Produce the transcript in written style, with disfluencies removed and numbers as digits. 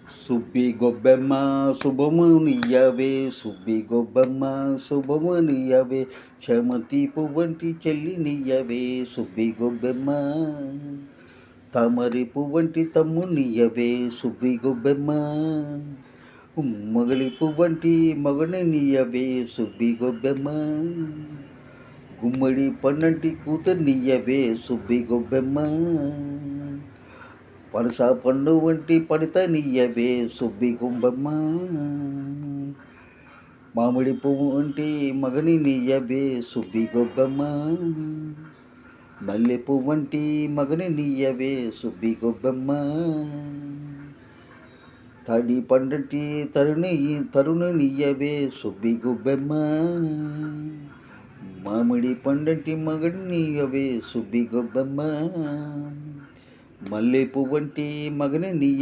సుబ్బి గొబ్బెమ్మ శుభమునియ్యవే, సుబ్బి గొబ్బెమ్మ శుభమునియ్యవే, చేమంతి పువ్వంటి చెల్లినియ్యవే సుబ్బి గొబ్బెమ్మ, తామరి పువ్వంటి తమ్మునియ్యవే సుబ్బి గొబ్బెమ్మ, మొగలి పువ్వంటి మగనియ్యవే సుబ్బి గొబ్బెమ్మ, గుమ్మడి పన్నంటి కూతుర్నియ్యవే సుబ్బి గొబ్బెమ్మ, పనస పండు వంటి పడితనియ్యవే సుబ్బి గొబ్బెమ్మ, మామిడి పువ్వు వంటి మగనియ్యవే సుబ్బి గొబ్బెమ్మ, మల్లె పువ్వు వంటి మగనియ్యవే సుబ్బి గొబ్బెమ్మ, తాడి పండంటి తరుణనియ్యవే సుబ్బి గొబ్బెమ్మ, మామిడి పండంటి మగనియ్యవే సుబ్బి గొబ్బెమ్మ, మల్లె పువ్వంటి మగనియ్యవే